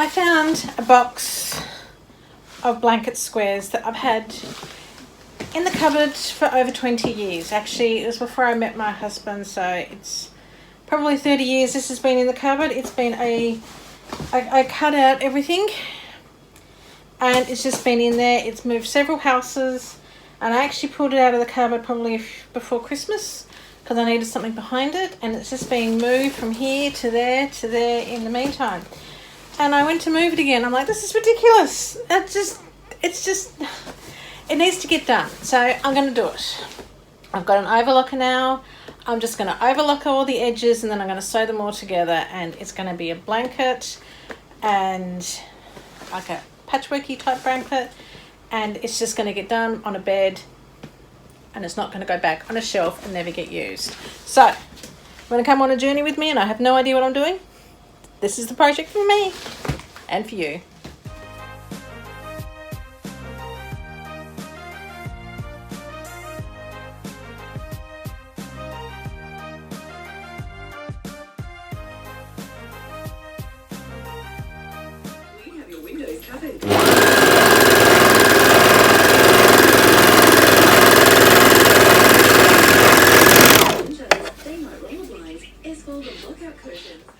I found a box of blanket squares that I've had in the cupboard for over 20 years. Actually, it was before I met my husband, so it's probably 30 years this has been in the cupboard. It's been I cut out everything and it's just been in there. It's moved several houses and I actually pulled it out of the cupboard probably before Christmas because I needed something behind it, and it's just been moved from here to there in the meantime. And I went to move it again. I'm like, this is ridiculous. It needs to get done. So I'm going to do it. I've got an overlocker now. I'm just going to overlock all the edges and then I'm going to sew them all together, and it's going to be a blanket and like a patchworky type blanket, and it's just going to get done on a bed and it's not going to go back on a shelf and never get used. So you want to come on a journey with me and I have no idea what I'm doing? This is the project for me and for you. We have your windows covered.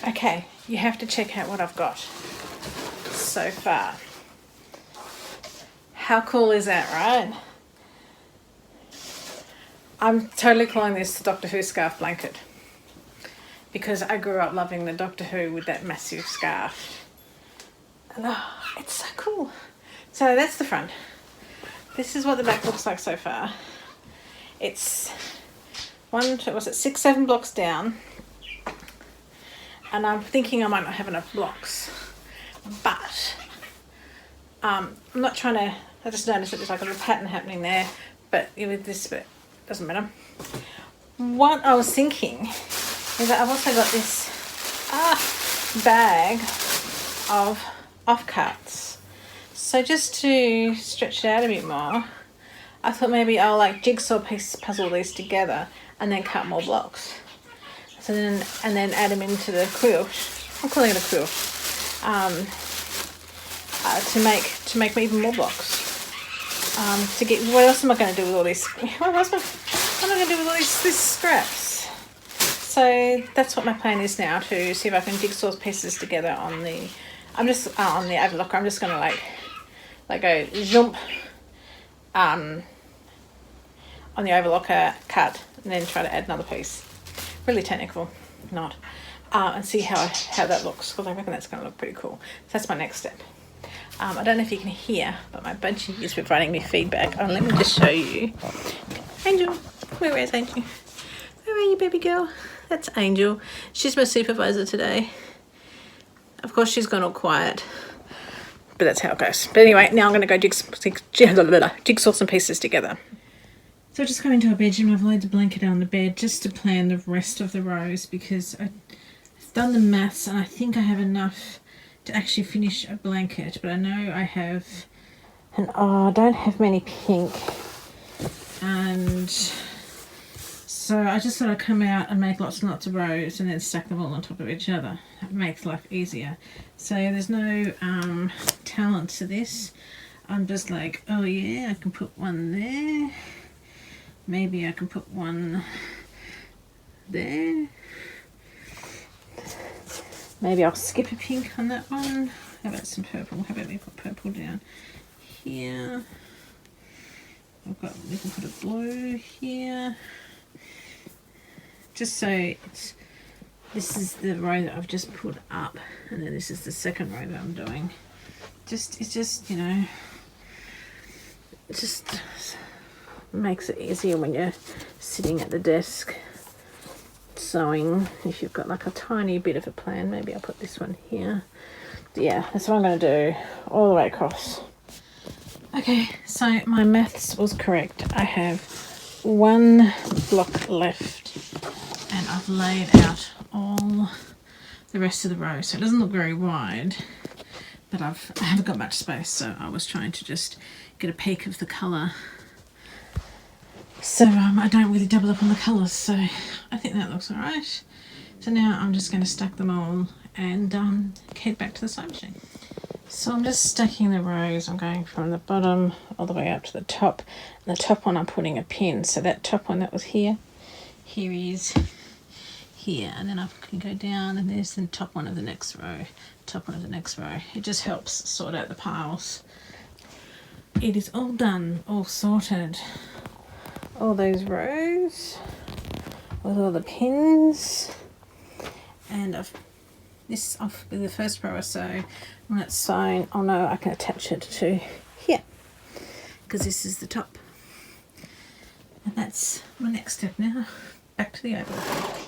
Okay, you have to check out what I've got so far. How cool is that, right? I'm totally calling this the Doctor Who scarf blanket because I grew up loving the Doctor Who with that massive scarf. And it's so cool. So that's the front. This is what the back looks like so far. It's 6, 7 blocks down. And I'm thinking I might not have enough blocks, but I'm not trying to, I just noticed that there's like a little pattern happening there, but with this bit, doesn't matter. What I was thinking is that I've also got this bag of offcuts. So just to stretch it out a bit more, I thought maybe I'll like jigsaw piece puzzle these together and then cut more blocks. So then, and then add them into the quilt. I'm calling it a quilt. To make me even more blocks. To get, what else am I going to do with all these? What am I going to do with all these scraps? So that's what my plan is now, to see if I can jigsaw pieces together on the. I'm just on the overlocker. I'm just going to like go jump on the overlocker, cut, and then try to add another piece. Really technical, not, and see how that looks, because I reckon that's going to look pretty cool. So that's my next step. I don't know if you can hear, but my budgie is providing me feedback. Oh, let me just show you. Angel, where is Angel? Where are you, baby girl? That's Angel. She's my supervisor today. Of course, she's gone all quiet, but that's how it goes. But anyway, now I'm going to go jigsaw some pieces together. So I just come into our bedroom. I've laid the blanket on the bed just to plan the rest of the rows, because I've done the maths and I think I have enough to actually finish a blanket, but I know I have, and I don't have many pink, and so I just thought I'd come out and make lots and lots of rows and then stack them all on top of each other. It makes life easier. So there's no talent to this. I'm just like, oh yeah, I can put one there. Maybe I can put one there. Maybe I'll skip a pink on that one. How about some purple? How about we put purple down here? We can put a blue here. Just so it's, this is the row that I've just put up, and then this is the second row that I'm doing. It's just, you know, it just makes it easier when you're sitting at the desk sewing. If you've got like a tiny bit of a plan, maybe I'll put this one here. But yeah, that's what I'm going to do all the way across. Okay, so my maths was correct. I have 1 block left and I've laid out all the rest of the row, so it doesn't look very wide, but I haven't got much space, so I was trying to just get a peek of the colour. So I don't really double up on the colours, so I think that looks alright. So now I'm just going to stack them all and head back to the sewing machine. So I'm just stacking the rows. I'm going from the bottom all the way up to the top. And the top one I'm putting a pin. So that top one that was here is here. And then I can go down and there's the top one of the next row. Top one of the next row. It just helps sort out the piles. It is all done, all sorted. All those rows with all the pins. And this off with the first row or so. When it's sewn, oh no, I can attach it to here because this is the top. And that's my next step now. Back to the overlocker.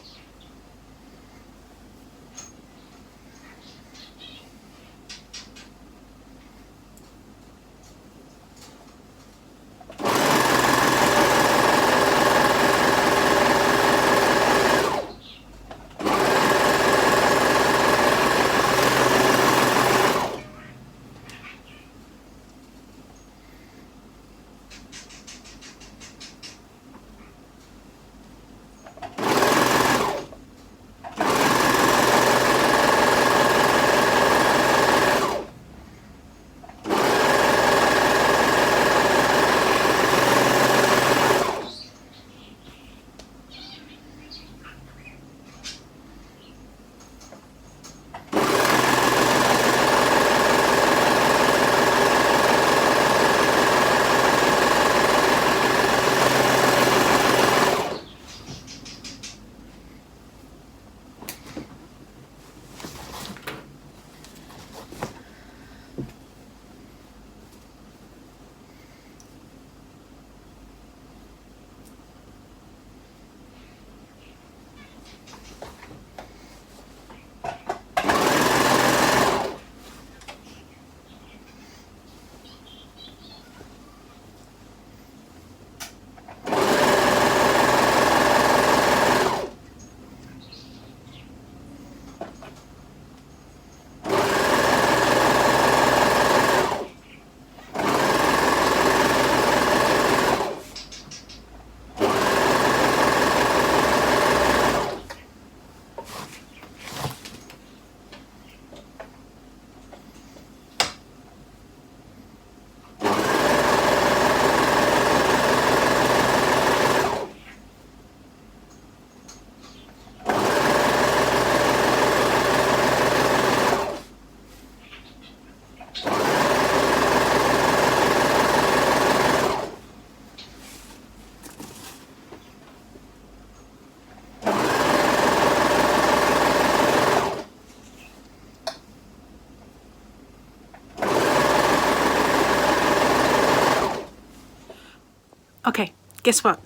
Okay, guess what?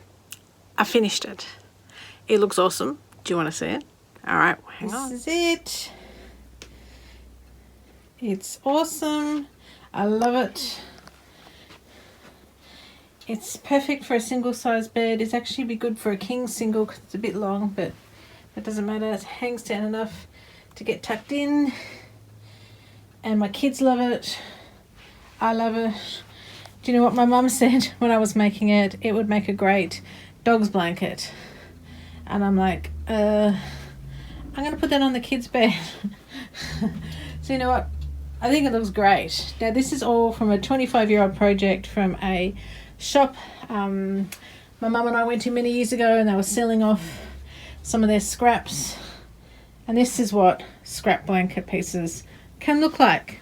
I finished it. It looks awesome. Do you want to see it? All right, hang on. This is it. It's awesome. I love it. It's perfect for a single size bed. It's actually be good for a king single because it's a bit long, but it doesn't matter. It hangs down enough to get tucked in. And my kids love it. I love it. Do you know what my mum said when I was making it? It would make a great dog's blanket. And I'm like, I'm going to put that on the kids' bed. So you know what? I think it looks great. Now this is all from a 25-year-old project from a shop my mum and I went to many years ago, and they were selling off some of their scraps. And this is what scrap blanket pieces can look like.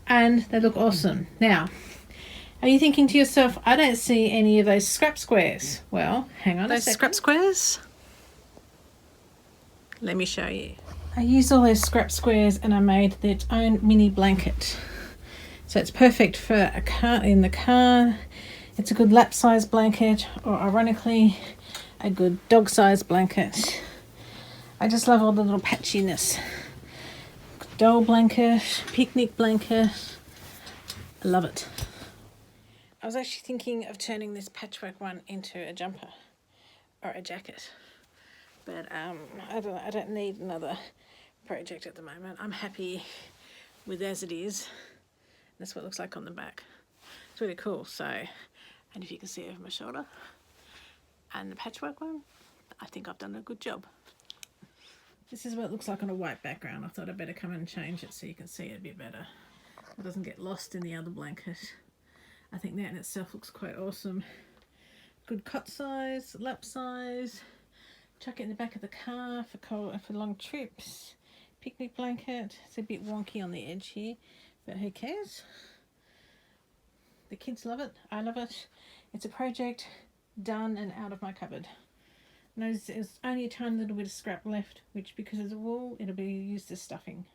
And they look awesome. Now, are you thinking to yourself, I don't see any of those scrap squares? Well, hang on a second. Scrap squares? Let me show you. I used all those scrap squares and I made its own mini blanket. So it's perfect for a car, in the car. It's a good lap size blanket, or ironically, a good dog size blanket. I just love all the little patchiness. Doll blanket, picnic blanket. I love it. I was actually thinking of turning this patchwork one into a jumper or a jacket, but I don't need another project at the moment. I'm happy with as it is. That's what it looks like on the back. It's really cool. So, and if you can see over my shoulder, and the patchwork one, I think I've done a good job. This is what it looks like on a white background. I thought I'd better come and change it so you can see it a bit better. It doesn't get lost in the other blanket. I think that in itself looks quite awesome. Good cot size, lap size. Chuck it in the back of the car for long trips. Picnic blanket. It's a bit wonky on the edge here, but who cares? The kids love it. I love it. It's a project done and out of my cupboard. There's only a tiny little bit of scrap left, which because of the wool, it'll be used as stuffing.